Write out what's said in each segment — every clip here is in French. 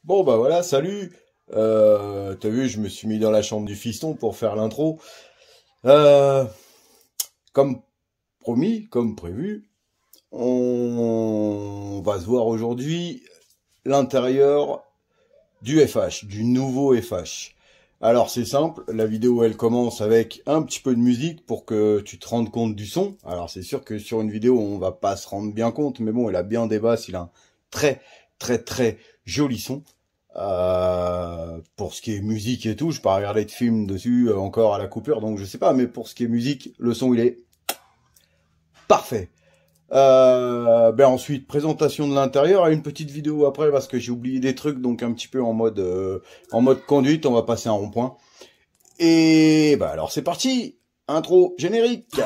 Bon bah voilà, salut. T'as vu, je me suis mis dans la chambre du fiston pour faire l'intro. Euh, Comme promis, comme prévu, on va se voir aujourd'hui l'intérieur du FH, du nouveau FH. Alors c'est simple, la vidéo elle commence avec un petit peu de musique pour que tu te rendes compte du son. Alors c'est sûr que sur une vidéo on va pas se rendre bien compte, mais bon, il a bien des basses, il a un très très joli son. Pour ce qui est musique et tout, je peux pas regarder de film dessus encore à la coupure, donc je sais pas, mais pour ce qui est musique, le son il est parfait. Ben ensuite, présentation de l'intérieur et une petite vidéo après parce que j'ai oublié des trucs, donc un petit peu en mode conduite, on va passer un rond-point. Et bah alors c'est parti, intro générique.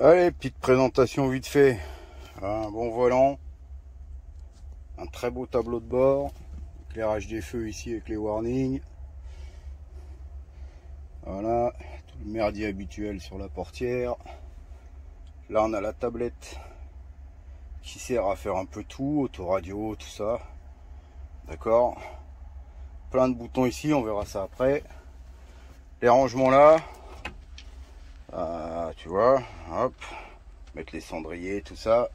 Allez, petite présentation vite fait. Un bon volant, un très beau tableau de bord, éclairage des feux ici avec les warnings. Voilà, tout le merdier habituel sur la portière. Là on a la tablette qui sert à faire un peu tout, autoradio, tout ça. D'accord. Plein de boutons ici, on verra ça après. Les rangements là. Tu vois, hop, mettre les cendriers, tout ça.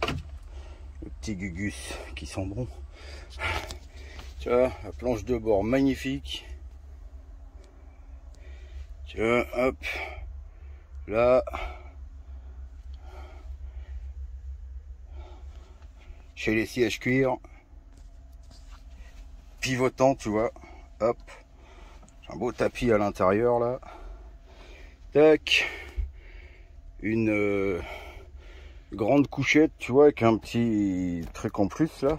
Le petit gugus qui sent bon. Tu vois, la planche de bord magnifique. Tu vois, hop, là. Chez les sièges cuir. Pivotant, tu vois, hop. Un beau tapis à l'intérieur là. Tac. Une grande couchette, tu vois, avec un petit truc en plus là.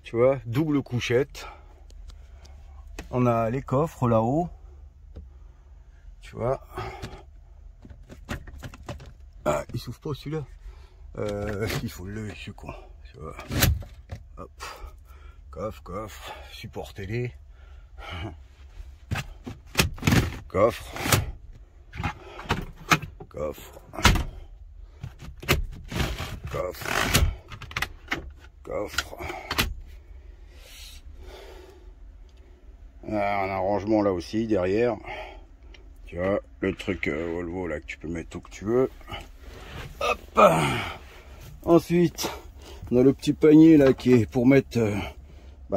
Tu vois, double couchette. On a les coffres là-haut. Tu vois. Ah, il s'ouvre pas celui-là. Il faut le lever, je suis con. Tu vois. Hop. Coffre. Support télé. Coffre. Un arrangement là aussi derrière. Tu vois, le truc Volvo là que tu peux mettre tout que tu veux. Hop. Ensuite, on a le petit panier là qui est pour mettre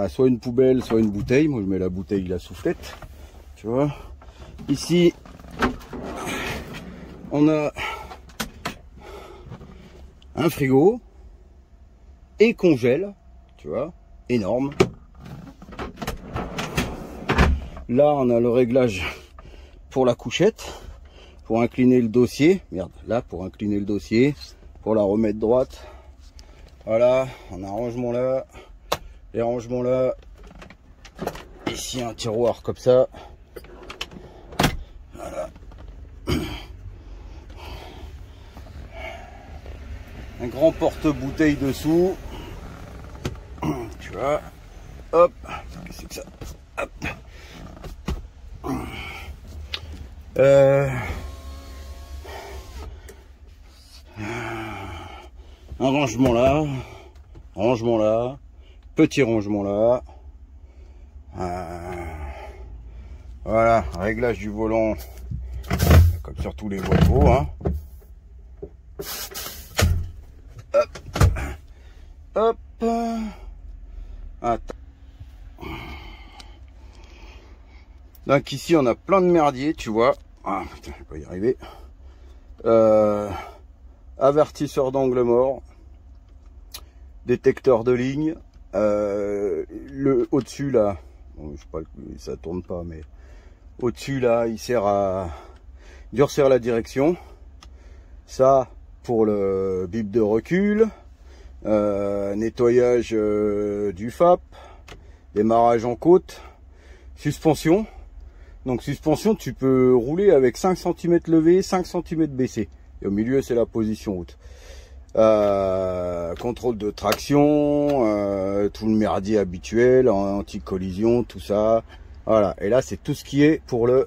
soit une poubelle, soit une bouteille. Moi je mets la bouteille, la soufflette. Tu vois. Ici, on a un frigo et congèle, tu vois, énorme. Là, on a le réglage pour la couchette, pour incliner le dossier. Merde, là, pour incliner le dossier, pour la remettre droite. Voilà, on a un rangement là, les rangements là. Ici, un tiroir comme ça. Voilà. Un grand porte-bouteille dessous. Tu vois. Hop. Qu'est-ce que c'est que ça? Hop. Un rangement là, petit rangement là. Voilà, réglage du volant comme sur tous les Volvo, hein. Hop. Attends. Donc ici on a plein de merdier, tu vois. Ah putain, je vais pas y arriver. Avertisseur d'angle mort, détecteur de ligne, le au-dessus là, bon, je sais pas, ça tourne pas, mais au-dessus là, il sert à durcir la direction. Ça pour le bip de recul. nettoyage du FAP, démarrage en côte, suspension. Donc suspension, tu peux rouler avec 5 cm levé, 5 cm baissé. Et au milieu, c'est la position haute. Contrôle de traction, tout le merdier habituel, anti-collision, tout ça. Voilà. Et là, c'est tout ce qui est pour la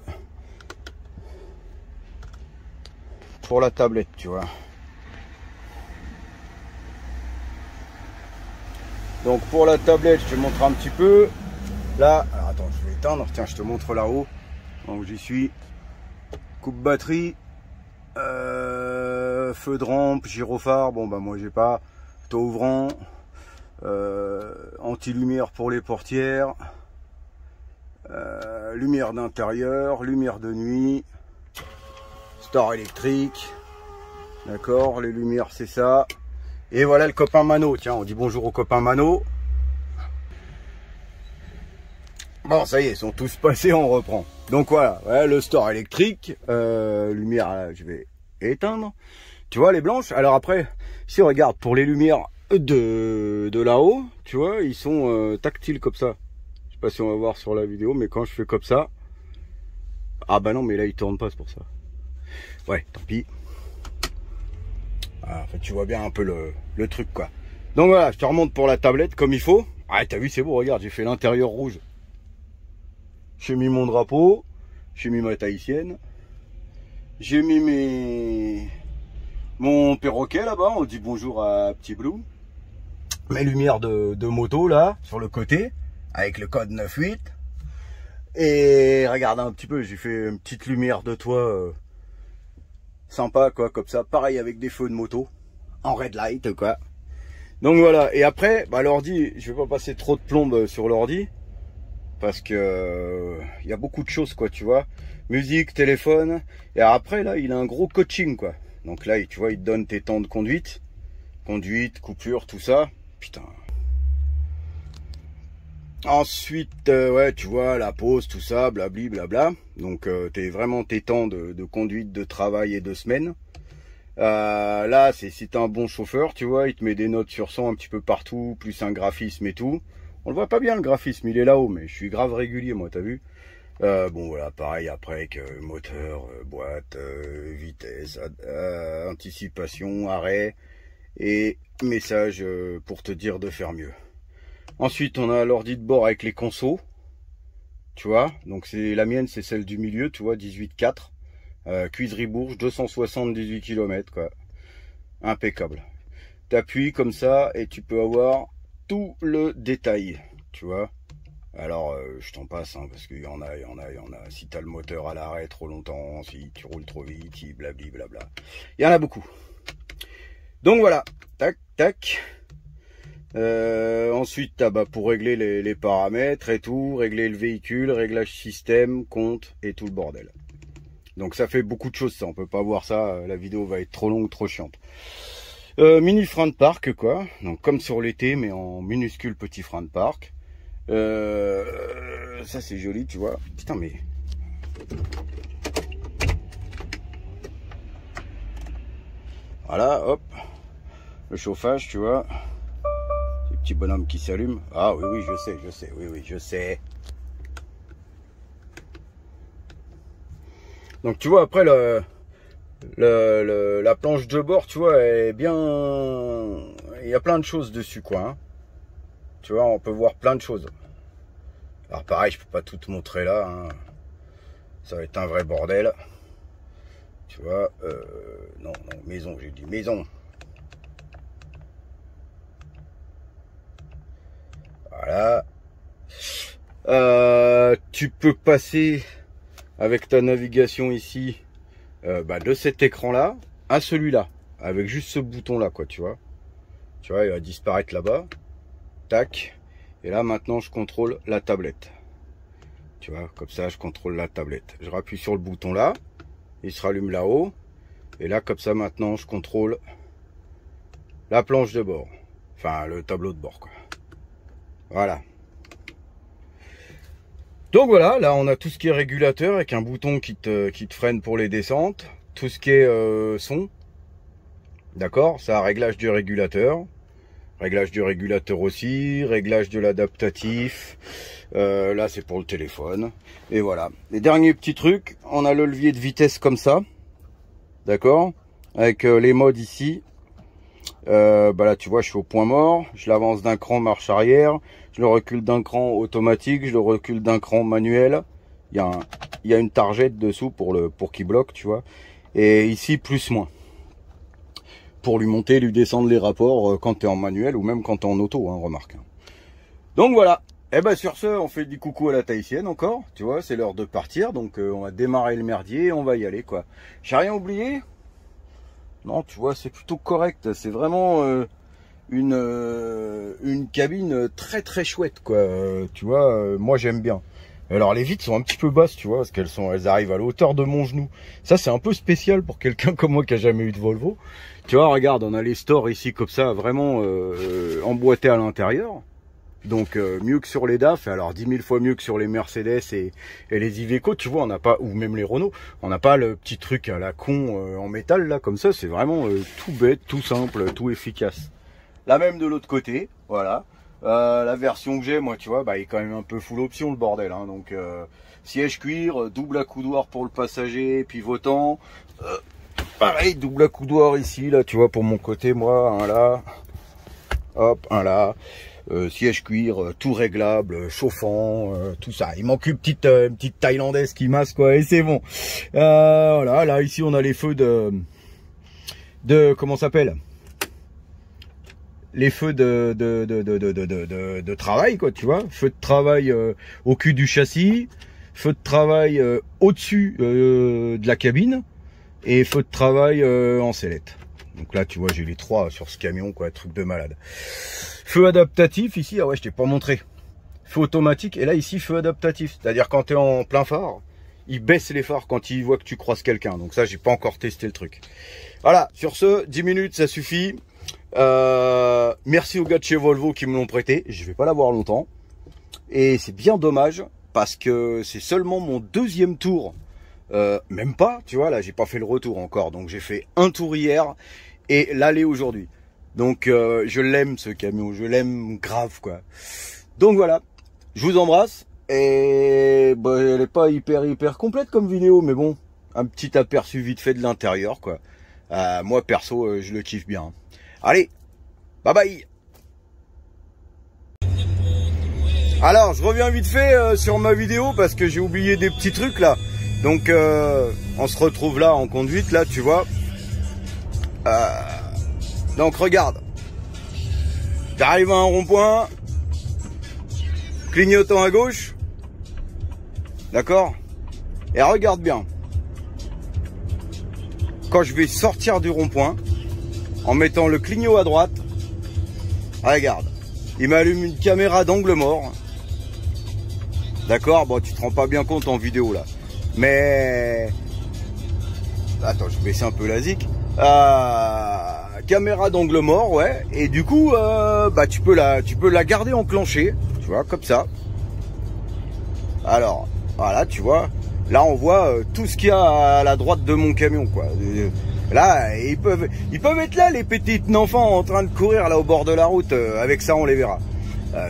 tablette, tu vois. Donc pour la tablette, je te montre un petit peu. Là, alors attends, je vais éteindre. Tiens, je te montre là-haut. Donc j'y suis. Coupe batterie. Feu de rampe, gyrophare. Bon bah moi j'ai pas. Toit ouvrant. Anti-lumière pour les portières. Lumière d'intérieur. Lumière de nuit. Star électrique. D'accord, les lumières c'est ça. Et voilà le copain Mano. Tiens, on dit bonjour au copain Mano. Bon, ça y est, ils sont tous passés, on reprend. Donc voilà, ouais, le store électrique. Lumière, là, je vais éteindre. Tu vois, les blanches. Alors après, si on regarde pour les lumières de là-haut, tu vois, ils sont tactiles comme ça. Je sais pas si on va voir sur la vidéo, mais quand je fais comme ça... Ah bah non, mais là, ils tournent pas, c'est pour ça. Ouais, tant pis. Ah, en fait, tu vois bien un peu le truc, quoi. Donc voilà, je te remonte pour la tablette comme il faut. Ah, t'as vu, c'est beau, regarde, j'ai fait l'intérieur rouge. J'ai mis mon drapeau, j'ai mis ma tahitienne, j'ai mis mon perroquet là-bas, on dit bonjour à Petit Blue. Mes lumières de moto là, sur le côté, avec le code 98. Et regarde un petit peu, j'ai fait une petite lumière de toit sympa quoi, comme ça, pareil avec des feux de moto, en red light quoi. Donc voilà, et après, bah, l'ordi, je vais pas passer trop de plombe sur l'ordi. Parce que y a beaucoup de choses quoi, tu vois, musique, téléphone, et après là il a un gros coaching quoi. Donc là tu vois, il te donne tes temps de conduite, coupure, tout ça. Putain. Ensuite ouais, tu vois, la pause, tout ça, blabli blabla. Donc t'es vraiment tes temps de conduite, de travail et de semaine. Là c'est si t'es un bon chauffeur, tu vois, il te met des notes sur 100 un petit peu partout, plus un graphisme et tout. On le voit pas bien le graphisme, il est là-haut, mais je suis grave régulier moi, t'as vu. Bon voilà, pareil après avec moteur, boîte, vitesse, anticipation, arrêt et message pour te dire de faire mieux. Ensuite on a l'ordi de bord avec les consos, tu vois, donc c'est la mienne, c'est celle du milieu, tu vois, 18.4, cuiserie Bourges, 278 km quoi, impeccable. T'appuies comme ça et tu peux avoir tout le détail, tu vois. Alors je t'en passe hein, parce qu'il y en a. Si t'as le moteur à l'arrêt trop longtemps, si tu roules trop vite, si blabli blabla, il y en a beaucoup. Donc voilà, tac tac. Ensuite bah, pour régler les paramètres et tout, régler le véhicule, réglage système, compte et tout le bordel. Donc ça fait beaucoup de choses ça, on peut pas voir ça, la vidéo va être trop longue, trop chiante. Mini frein de parc quoi, donc comme sur l'été mais en minuscule petit frein de parc. Ça c'est joli tu vois. Putain mais... Voilà hop. Le chauffage tu vois. Ces petits bonhommes qui s'allument. Ah oui je sais, oui je sais. Donc tu vois après la planche de bord, tu vois, est bien... Il y a plein de choses dessus, quoi. Hein. Tu vois, on peut voir plein de choses. Alors pareil, je peux pas tout te montrer là. Hein. Ça va être un vrai bordel. Tu vois, non, maison, j'ai dit maison. Voilà. Tu peux passer avec ta navigation ici. De cet écran là à celui-là avec juste ce bouton là quoi, tu vois, il va disparaître là-bas, tac, et là maintenant je contrôle la tablette, tu vois, comme ça je contrôle la tablette, je rappuie sur le bouton là, il se rallume là-haut, et là comme ça maintenant je contrôle la planche de bord, enfin le tableau de bord quoi. Voilà. Donc voilà, là on a tout ce qui est régulateur avec un bouton qui te freine pour les descentes, tout ce qui est son, d'accord, ça réglage du régulateur, Réglage du régulateur aussi, réglage de l'adaptatif. Là, c'est pour le téléphone. Et voilà. Les derniers petits trucs, on a le levier de vitesse comme ça. D'accord? Avec les modes ici. Bah là, tu vois, je suis au point mort. Je l'avance d'un cran marche arrière. Je le recule d'un cran automatique. Je le recule d'un cran manuel. Il y a une targette dessous pour qu'il bloque, tu vois. Et ici, plus moins. Pour lui monter, lui descendre les rapports quand tu es en manuel ou même quand tu es en auto, hein, remarque. Donc voilà. Et ben sur ce, on fait du coucou à la tahitienne encore. Tu vois, c'est l'heure de partir. Donc on va démarrer le merdier et on va y aller, quoi. J'ai rien oublié? Non, tu vois, c'est plutôt correct. C'est vraiment une cabine très très chouette, quoi. Tu vois, moi j'aime bien. Alors les vitres sont un petit peu basses, tu vois, parce elles arrivent à la hauteur de mon genou. Ça c'est un peu spécial pour quelqu'un comme moi qui a jamais eu de Volvo. Tu vois, regarde, on a les stores ici comme ça, vraiment emboîtés à l'intérieur. Donc mieux que sur les DAF, alors 10 000 fois mieux que sur les Mercedes et les Iveco, tu vois, on n'a pas, ou même les Renault, on n'a pas le petit truc à la con en métal là, comme ça, c'est vraiment tout bête, tout simple, tout efficace. La même de l'autre côté, voilà. La version que j'ai, moi, tu vois, bah, il est quand même un peu full option le bordel, hein. Donc siège cuir, double accoudoir pour le passager, pivotant. Pareil, double accoudoir ici, là, tu vois, pour mon côté, moi, un là, hop, un là. Siège cuir, tout réglable, chauffant, tout ça. Il manque une petite thaïlandaise qui masse, quoi, et c'est bon. Voilà, là, ici, on a les feux de comment ça s'appelle? Les feux de travail, quoi, tu vois. Feu de travail au cul du châssis, feu de travail au-dessus de la cabine, et feu de travail en sellette. Donc là, tu vois, j'ai les trois sur ce camion, quoi, truc de malade. Feu adaptatif ici, ah ouais, je t'ai pas montré. Feu automatique, et là ici, feu adaptatif. C'est-à-dire quand tu es en plein phare, il baisse les phares quand il voit que tu croises quelqu'un. Donc ça, j'ai pas encore testé le truc. Voilà, sur ce, 10 minutes, ça suffit. Merci aux gars de chez Volvo qui me l'ont prêté. Je vais pas l'avoir longtemps. Et c'est bien dommage, parce que c'est seulement mon deuxième tour. Même pas, tu vois, là, j'ai pas fait le retour encore. Donc j'ai fait un tour hier et l'aller aujourd'hui. Donc je l'aime ce camion, je l'aime grave, quoi. Donc voilà, je vous embrasse. Et bah, elle est pas hyper complète comme vidéo, mais bon, un petit aperçu vite fait de l'intérieur, quoi. Moi perso, je le kiffe bien. Allez, bye bye. Alors, je reviens vite fait sur ma vidéo parce que j'ai oublié des petits trucs là. Donc on se retrouve là en conduite, là, tu vois. Donc regarde, j'arrive à un rond-point, clignotant à gauche, d'accord? Et regarde bien, quand je vais sortir du rond-point, en mettant le clignot à droite, regarde, il m'allume une caméra d'angle mort, d'accord? Bon, tu te rends pas bien compte en vidéo là, mais... Attends, je vais baisser un peu la zik. Caméra d'angle mort, ouais, et du coup bah tu peux la garder enclenchée, tu vois, comme ça. Alors voilà, tu vois, là on voit tout ce qu'il y a à la droite de mon camion, quoi. Là ils peuvent être là, les petites enfants en train de courir là au bord de la route, avec ça on les verra,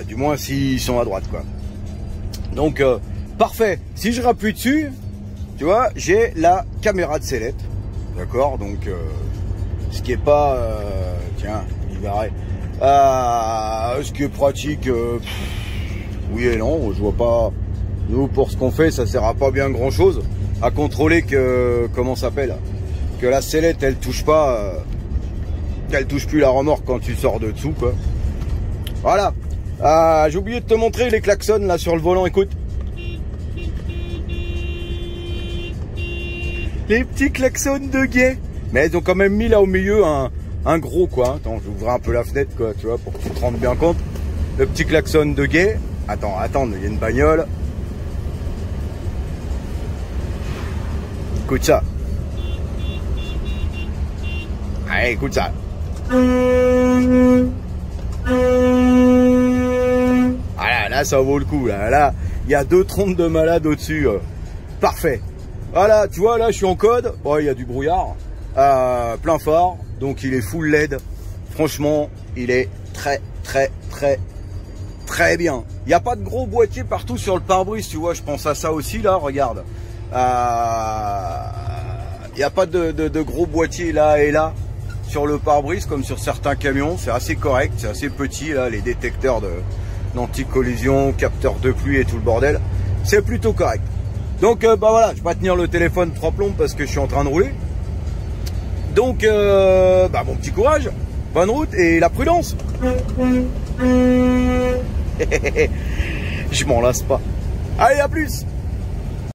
du moins s'ils sont à droite, quoi. Donc parfait. Si je rappuie dessus, tu vois, j'ai la caméra de sellette, d'accord, donc ce qui est pas, tiens, il verrait. Ce qui est pratique, oui et non, je vois pas. Nous, pour ce qu'on fait, ça sert à pas bien grand chose. À contrôler que, comment ça s'appelle, que la sellette, elle touche pas, qu'elle touche plus la remorque quand tu sors de dessous, quoi. Voilà. J'ai oublié de te montrer les klaxons là sur le volant, écoute. Les petits klaxons de guet. Mais ils ont quand même mis là au milieu un gros, quoi. Attends, je vais ouvrir un peu la fenêtre, quoi, tu vois, pour que tu te rendes bien compte. Le petit klaxon de guet. Attends, il y a une bagnole. Écoute ça. Allez, écoute ça. Voilà, là, ça vaut le coup. Là, il y a 2 trompes de malades au-dessus. Parfait. Voilà, tu vois, là, je suis en code. Bon, il y a du brouillard. Plein phare, donc il est full LED. Franchement, il est très bien. Il n'y a pas de gros boîtier partout sur le pare-brise, tu vois, je pense à ça aussi là, regarde. Il n'y a pas de gros boîtiers là et là sur le pare-brise comme sur certains camions, c'est assez correct, c'est assez petit là, les détecteurs d'anti-collision, capteurs de pluie et tout le bordel, c'est plutôt correct. Donc bah voilà, je vais pas tenir le téléphone 3 plombes parce que je suis en train de rouler. Donc bah bon petit courage, bonne route et la prudence. Je m'en lasse pas. Allez, à plus.